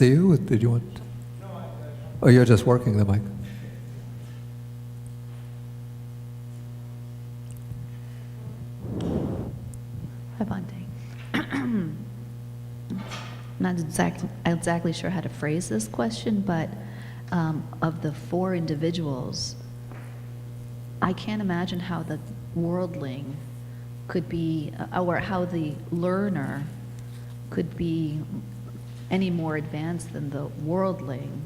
see you? Did you want? Oh, you're just working the mic. Hi, Bhante. Not exactly sure how to phrase this question, but of the four individuals, I can't imagine how the worldling could be, or how the learner could be any more advanced than the worldling,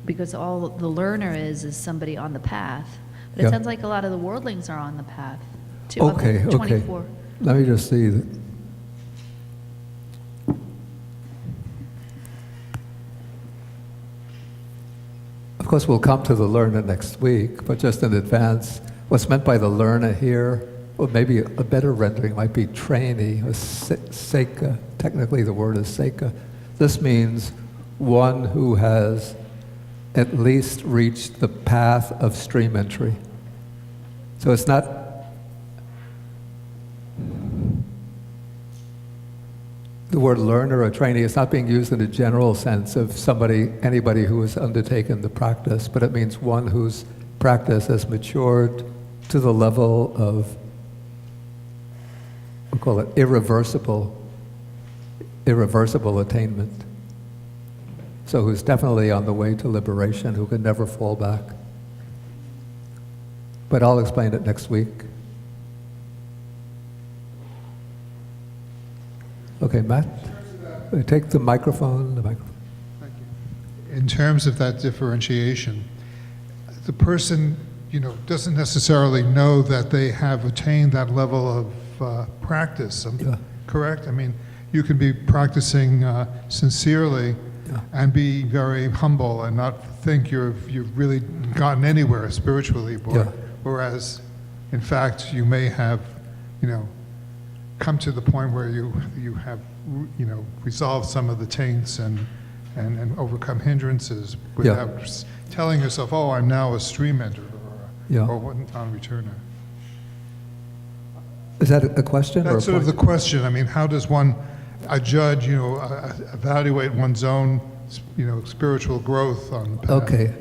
because all the learner is somebody on the path. But it sounds like a lot of the worldlings are on the path too. Okay, okay. 24. Let me just see. Of course, we'll come to the learner next week, but just in advance, what's meant by the learner here, or maybe a better rendering might be trainee, or seika. Technically, the word is seika. This means one who has at least reached the path of stream entry. So it's not the word learner or trainee is not being used in a general sense of anybody who has undertaken the practice, but it means one whose practice has matured to the level of, we'll call it irreversible attainment. So who's definitely on the way to liberation, who can never fall back. But I'll explain it next week. Okay, Matt, take the microphone. Thank you. In terms of that differentiation, the person, doesn't necessarily know that they have attained that level of practice. Correct? I mean, you can be practicing sincerely and be very humble and not think you've really gotten anywhere spiritually. Whereas, in fact, you may have, come to the point where you have, resolved some of the taints and overcome hindrances without telling yourself, oh, I'm now a stream enterer or one non-returner. Is that a question? That's sort of the question. I mean, how does a judge, evaluate one's own, spiritual growth on the path? Okay,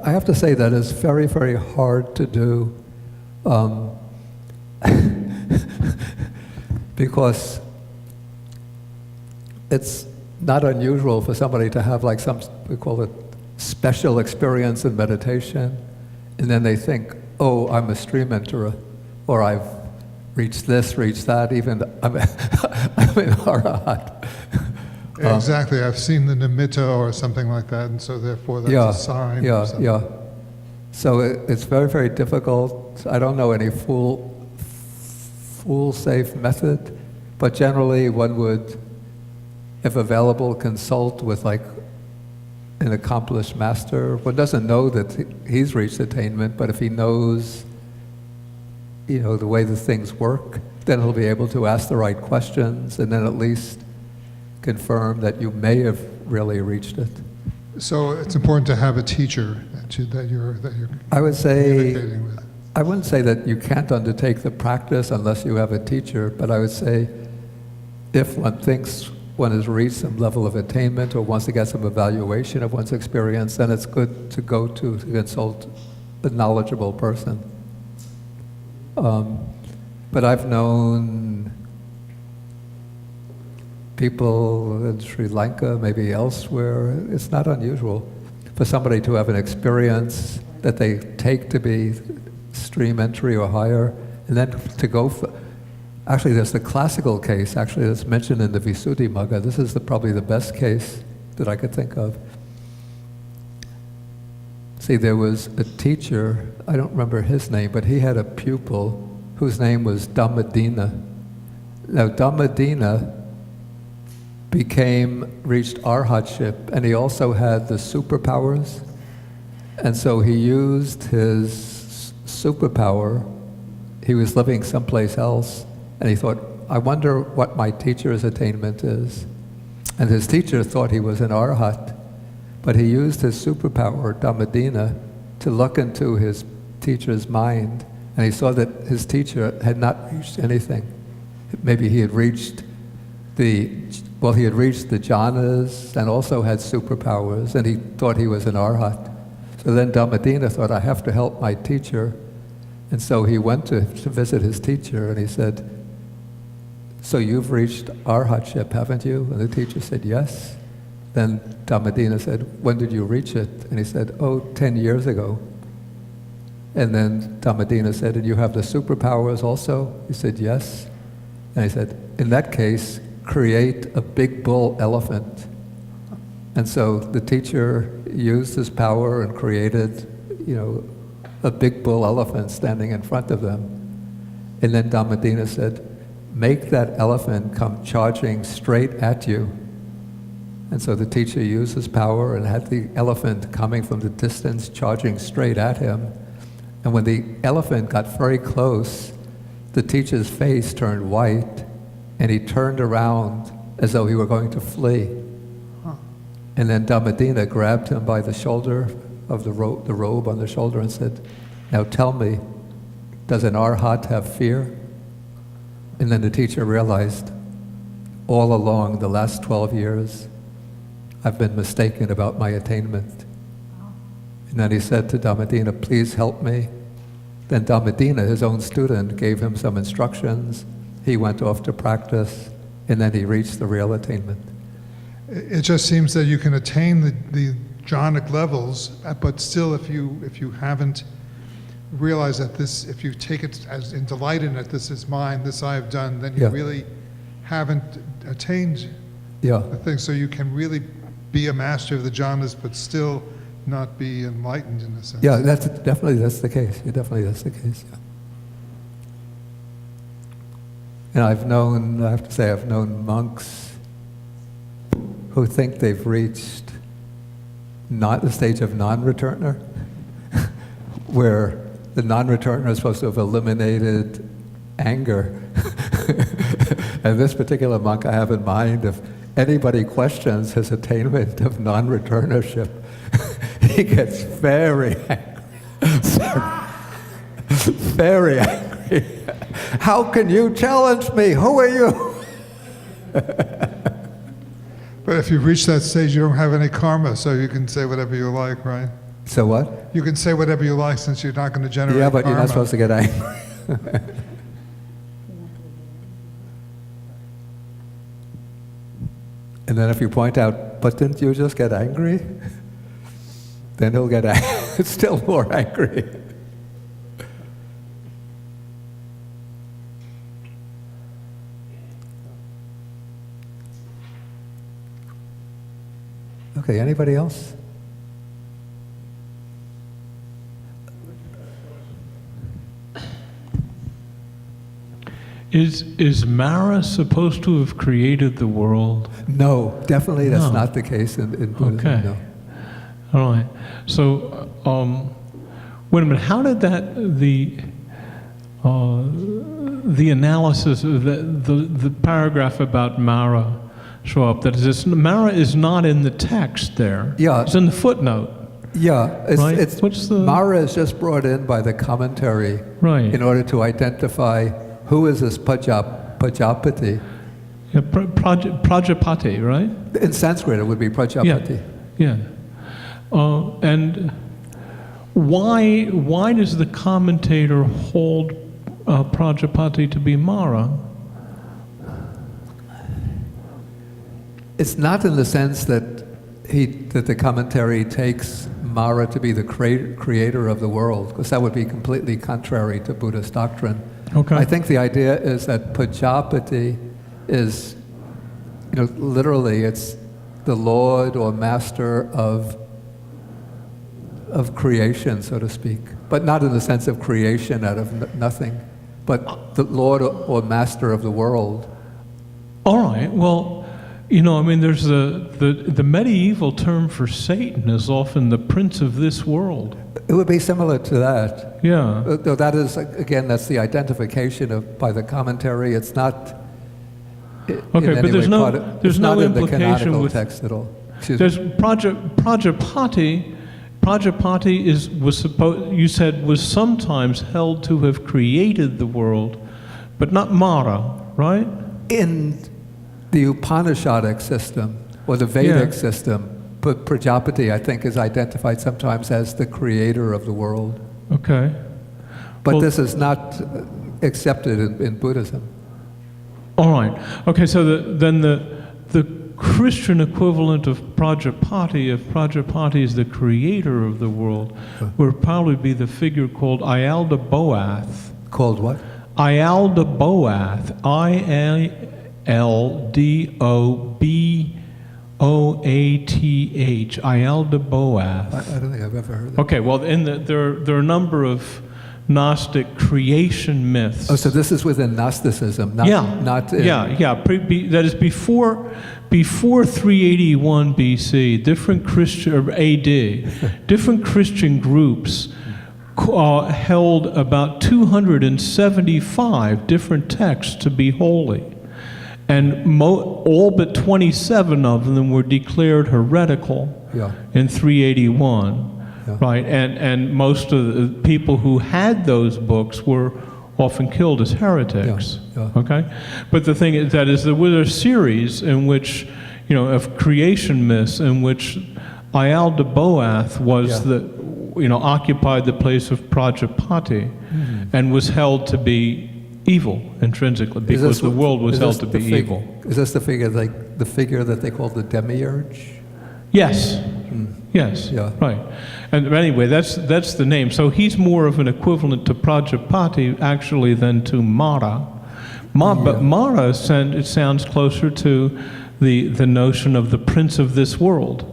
I have to say that is very, very hard to do. Because it's not unusual for somebody to have like some, we call it special experience in meditation, and then they think, oh, I'm a stream enterer, or I've reached this, reached that, even I'm an arahant. Exactly, I've seen the nimitta or something like that, and so therefore that's a sign. So it's very, very difficult. I don't know any fool-safe method, but generally one would, if available, consult with like an accomplished master. One doesn't know that he's reached attainment, but if he knows, the way the things work, then he'll be able to ask the right questions and then at least confirm that you may have really reached it. So it's important to have a teacher that you're I would say, communicating with. I wouldn't say that you can't undertake the practice unless you have a teacher, but I would say if one thinks one has reached some level of attainment or wants to get some evaluation of one's experience, then it's good to go to consult a knowledgeable person. But I've known people in Sri Lanka, maybe elsewhere, it's not unusual for somebody to have an experience that they take to be stream entry or higher, and then to go for, actually there's the classical case, actually that's mentioned in the Visuddhimagga. This is probably the best case that I could think of. See, there was a teacher, I don't remember his name, but he had a pupil whose name was Dhammadina. Now Dhammadina reached arhatship, and he also had the superpowers, and so he used his superpower. He was living someplace else, and he thought, I wonder what my teacher's attainment is. And his teacher thought he was an arhat, but he used his superpower, Dhammadina, to look into his teacher's mind, and he saw that his teacher had not reached anything. Maybe he had reached the well, he had reached the jhanas and also had superpowers, and he thought he was an arhat. So then Dhammadina thought, I have to help my teacher. And so he went to visit his teacher, and he said, so you've reached arhatship, haven't you? And the teacher said, yes. Then Dhammadina said, when did you reach it? And he said, 10 years ago. And then Dhammadina said, and you have the superpowers also? He said, yes. And he said, in that case, create a big bull elephant. And so the teacher used his power and created, a big bull elephant standing in front of them. And then Dhammadina said, make that elephant come charging straight at you. And so the teacher used his power and had the elephant coming from the distance, charging straight at him. And when the elephant got very close, the teacher's face turned white, and he turned around as though he were going to flee. And then Dhammadina grabbed him by the shoulder of the robe on the shoulder and said, now tell me, does an arhat have fear? And then the teacher realized, all along the last 12 years, I've been mistaken about my attainment. And then he said to Dhammadina, please help me. Then Dhammadina, his own student, gave him some instructions. He went off to practice, and then he reached the real attainment. It just seems that you can attain the jhanic levels, but still if you haven't realized that this, if you take it as in delight in it, this is mine, this I have done, then you really haven't attained the thing. So you can really be a master of the jhanas, but still not be enlightened in a sense. Yeah, that's the case. That's the case. Yeah. And I have to say, I've known monks who think they've reached not the stage of non-returner, where the non-returner is supposed to have eliminated anger. And this particular monk I have in mind, if anybody questions his attainment of non-returnership, he gets very angry. Very angry. How can you challenge me? Who are you? But if you've reached that stage, you don't have any karma, so you can say whatever you like, right? So what? You can say whatever you like since you're not going to generate Yeah, but karma. you're not supposed to get angry. And then if you point out, but didn't you just get angry? Then he'll get still more angry. Okay, anybody else? Is Mara supposed to have created the world? No, definitely that's not the case in Buddhism. Okay. No. All right. So, wait a minute. How did the analysis of the paragraph about Mara show up? That is, Mara is not in the text there. Yeah. It's in the footnote. Yeah, Right? What's the Mara is just brought in by the commentary right? in order to identify who is this Prajapati. Yeah, Prajapati, right? In Sanskrit, it would be Prajapati. Yeah. And why does the commentator hold Prajapati to be Mara? It's not in the sense that the commentary takes Mara to be the creator of the world, because that would be completely contrary to Buddhist doctrine. Okay. I think the idea is that Prajapati is, literally it's the lord or master of creation, so to speak. But not in the sense of creation out of nothing, but the lord or master of the world. All right. Well, there's the medieval term for Satan is often the prince of this world. It would be similar to that. Yeah. Though that is, again, that's the identification by the commentary. It's not. Okay, but there's no implication implication with text at all. There's Prajapati. Prajapati you said was sometimes held to have created the world, but not Mara, right? The Upanishadic system, or the Vedic system, Prajapati, I think, is identified sometimes as the creator of the world. Okay. But Well- this is not accepted in Buddhism. All right. Okay, so then the Christian equivalent of Prajapati, if Prajapati is the creator of the world, would probably be the figure called Ialdabaoth. Called what? Ialdabaoth. Ialdaboath. Ialdabaoth. I don't think I've ever heard of that. Okay, well, there are a number of Gnostic creation myths. Oh, so this is within Gnosticism, not in, That is before 381 BC. Different Christian or AD, different Christian groups held about 275 different texts to be holy, and all but 27 of them were declared heretical in 381. Right, and most of the people who had those books were often killed as heretics. Okay, but the thing is that there was a series in which, of creation myths in which Ialdabaoth was occupied the place of Prajapati, and was held to be evil intrinsically because the world was held to be evil. Is this the figure that they call the demiurge? Yes. Yes. Yeah. Right. And anyway, that's the name. So he's more of an equivalent to Prajapati actually than to Mara. But Mara, it sounds closer to the notion of the prince of this world,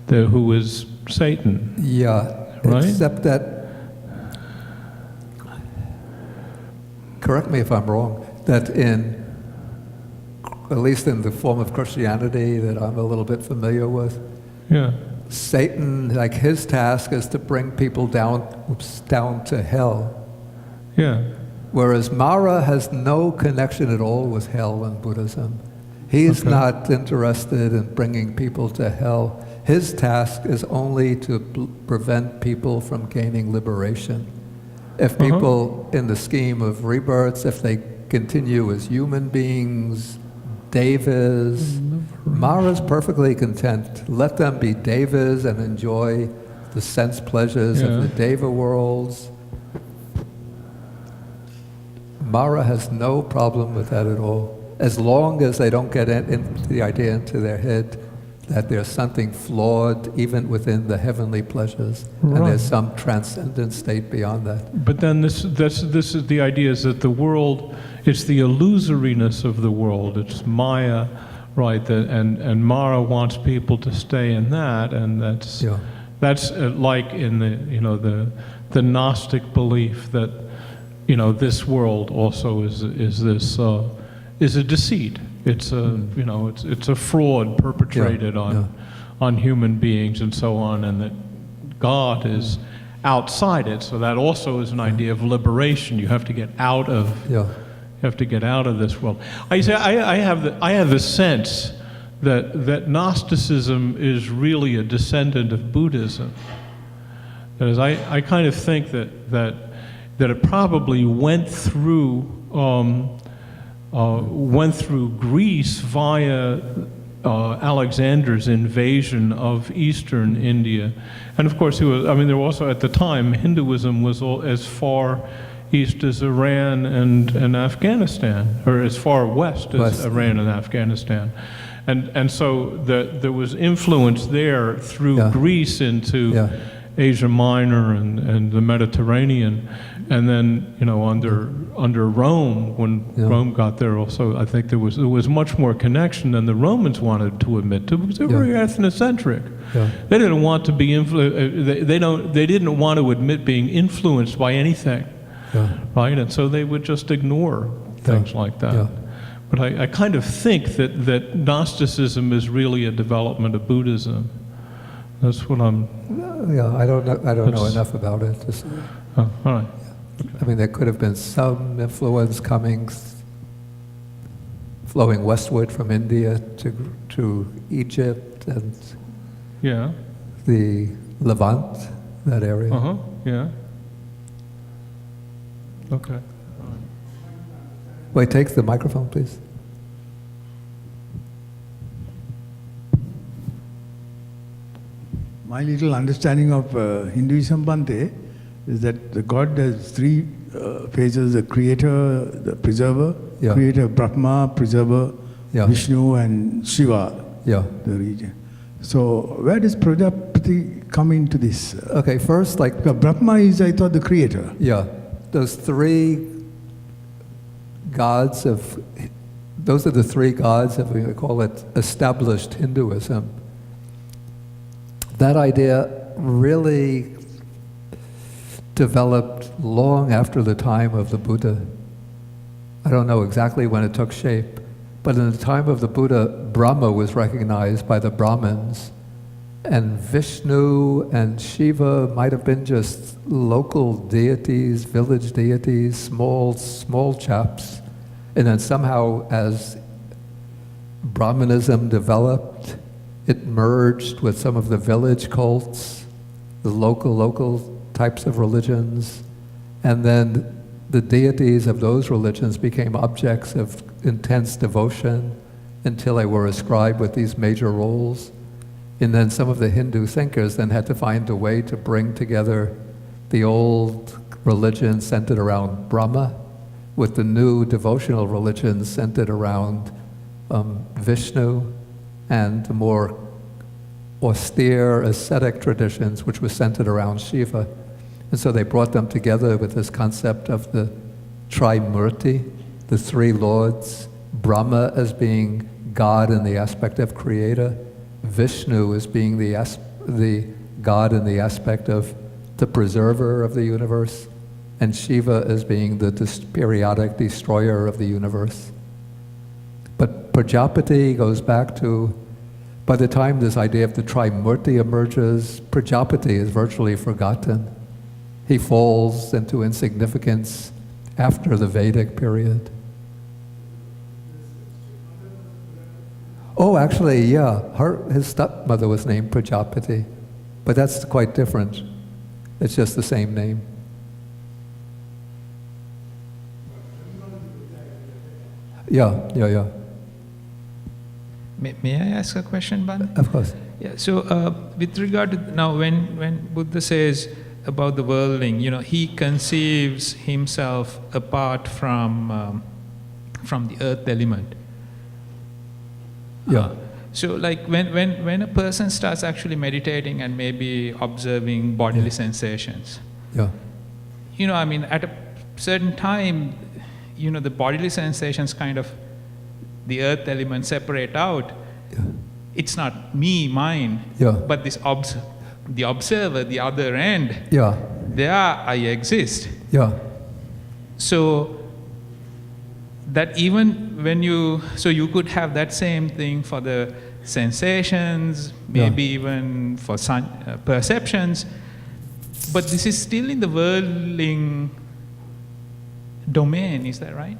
who is Satan. Yeah. Right? Except that, correct me if I'm wrong, that at least in the form of Christianity that I'm a little bit familiar with, Satan, like his task is to bring people down to hell. Yeah. Whereas Mara has no connection at all with hell in Buddhism. He's not interested in bringing people to hell. His task is only to prevent people from gaining liberation. If people in the scheme of rebirths, if they continue as human beings, devas, Mara's perfectly content. Let them be devas and enjoy the sense pleasures of the deva worlds. Mara has no problem with that at all, as long as they don't get the idea into their head that there's something flawed even within the heavenly pleasures, and there's some transcendent state beyond that. But then this is the idea is that the world, it's the illusoriness of the world. It's Maya, right? And Mara wants people to stay in that, and that's like in the Gnostic belief that this world also is a deceit. It's it's a fraud perpetrated on human beings and so on, and that God is outside it. So that also is an idea of liberation. You have to get out of this world. I have the sense that Gnosticism is really a descendant of Buddhism. That is, I kind of think that it probably went through Greece via Alexander's invasion of eastern India. And of course, there were also at the time, Hinduism was as far east as Iran and Afghanistan, or as far west as Iran and Afghanistan. And so there was influence there through Greece into Asia Minor and the Mediterranean. And then, under Rome, when Rome got there also, I think there was much more connection than the Romans wanted to admit to, because they were very ethnocentric. They didn't want to be they didn't want to admit being influenced by anything, right? And so they would just ignore things like that. But I kind of think that Gnosticism is really a development of Buddhism. That's what I'm. I don't know enough about it. All right. I mean, there could have been some influence flowing westward from India to Egypt and the Levant, that area. Okay. Wait, take the microphone, please. My little understanding of Hinduism, Bhante, is that the God has three phases: the creator, the preserver, Yeah. creator Brahma, preserver Yeah. Vishnu, and Shiva, Yeah. the region. So where does Prajapati come into this? Okay, first, like, Because Brahma is, I thought, the creator. yeah, those three gods of, those are the three gods of, we call it established Hinduism. That idea really developed long after the time of the Buddha. I don't know exactly when it took shape, but in the time of the Buddha, Brahma was recognized by the Brahmins, and Vishnu and Shiva might have been just local deities, village deities, small chaps. And then somehow, as Brahmanism developed, it merged with some of the village cults, the local types of religions, and then the deities of those religions became objects of intense devotion until they were ascribed with these major roles. And then some of the Hindu thinkers then had to find a way to bring together the old religion centered around Brahma with the new devotional religions centered around Vishnu, and the more austere ascetic traditions which were centered around Shiva. And so they brought them together with this concept of the Trimurti, the three lords, Brahma as being God in the aspect of creator, Vishnu as being the God in the aspect of the preserver of the universe, and Shiva as being the periodic destroyer of the universe. But Prajapati goes back to, by the time this idea of the Trimurti emerges, Prajapati is virtually forgotten. He falls into insignificance after the Vedic period. Oh, actually, yeah, his stepmother was named Prajapati, but that's quite different. It's just the same name. Yeah. May I ask a question, Bhante? Of course. Yeah, so with regard to, now when Buddha says about the worldling, he conceives himself apart from the earth element. Yeah. So like when a person starts actually meditating and maybe observing bodily sensations, Yeah. at a certain time, the bodily sensations kind of, the earth element separate out. Yeah. It's not me, mine, Yeah. but the observer, the other end, Yeah. there I exist. Yeah. So that even when you could have that same thing for the sensations, maybe even for perceptions, but this is still in the worldling domain, is that right?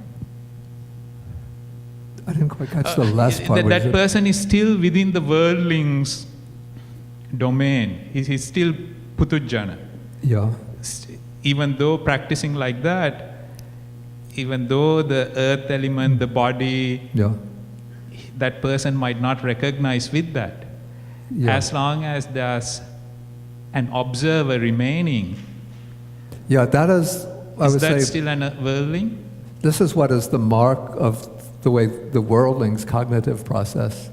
I didn't quite catch the last part. That person is still within the worldling's domain. He's still putujjana. Yeah. Even though practicing like that, even though the earth element, the body, Yeah. that person might not recognize with that. Yeah. As long as there's an observer remaining, Yeah, that is, I is would that say, still a worldling? this is what is the mark of the way the worldling's cognitive process.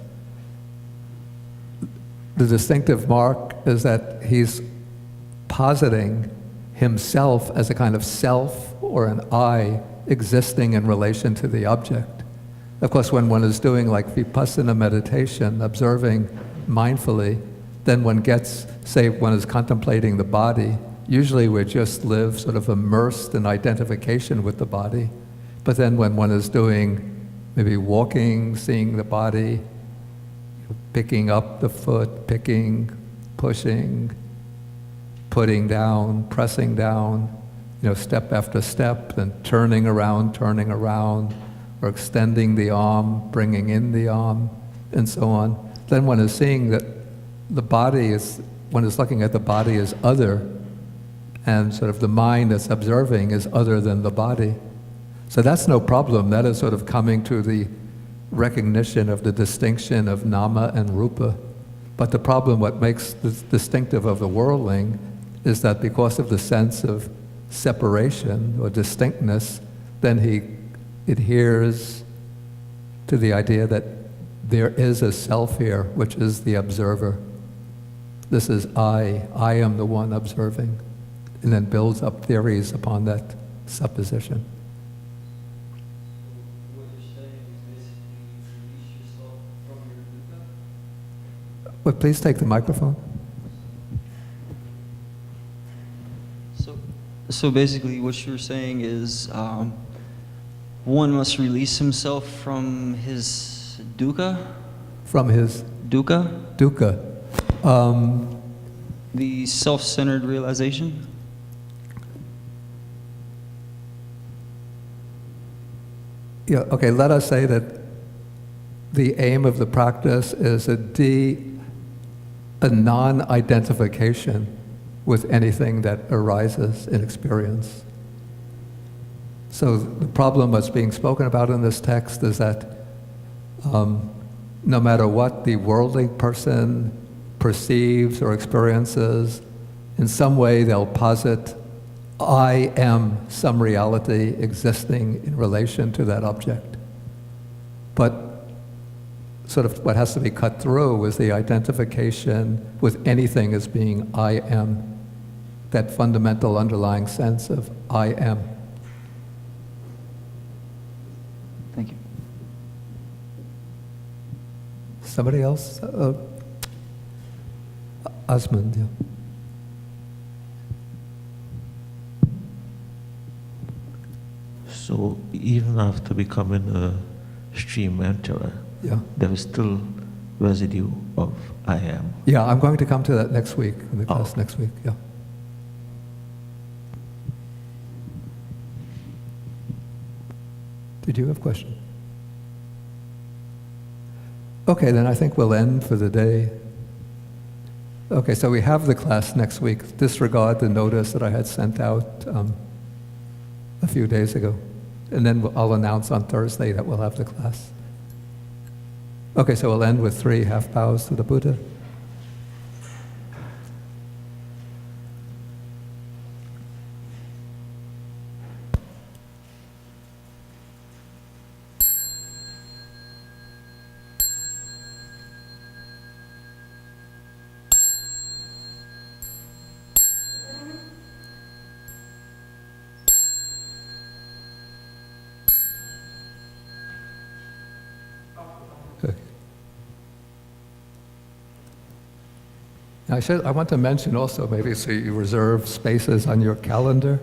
The distinctive mark is that he's positing himself as a kind of self or an I existing in relation to the object. Of course, when one is doing like vipassana meditation, observing mindfully, then one gets, say, one is contemplating the body. Usually we just live sort of immersed in identification with the body. But then when one is doing maybe walking, seeing the body, picking up the foot, picking, pushing, putting down, pressing down, step after step, then turning around, or extending the arm, bringing in the arm, and so on. Then one is seeing that one is looking at the body as other, and sort of the mind that's observing is other than the body. So that's no problem. That is sort of coming to the recognition of the distinction of nama and rupa. But the problem, what makes this distinctive of the worldling, is that because of the sense of separation or distinctness, then he adheres to the idea that there is a self here, which is the observer. This is I am the one observing, and then builds up theories upon that supposition. What you're saying is basically release yourself from your dukkha? But please take the microphone. So basically what you're saying is one must release himself from his dukkha? From his Dukkha? dukkha. The self-centered realization? Yeah, okay, let us say that the aim of the practice is a non-identification with anything that arises in experience. So the problem that's being spoken about in this text is that no matter what the worldly person perceives or experiences, in some way they'll posit, I am some reality existing in relation to that object. But sort of what has to be cut through is the identification with anything as being I am, that fundamental underlying sense of I am. Thank you. Somebody else? Asmund, yeah. So even after becoming a stream enterer, Yeah. there is still residue of I am. Yeah, I'm going to come to that next week, in the class Oh. next week, yeah. Did you have a question? Okay, then I think we'll end for the day. Okay, so we have the class next week. Disregard the notice that I had sent out a few days ago. And then I'll announce on Thursday that we'll have the class. Okay, so we'll end with 3 half bows to the Buddha. Okay. I want to mention also, maybe so you reserve spaces on your calendar,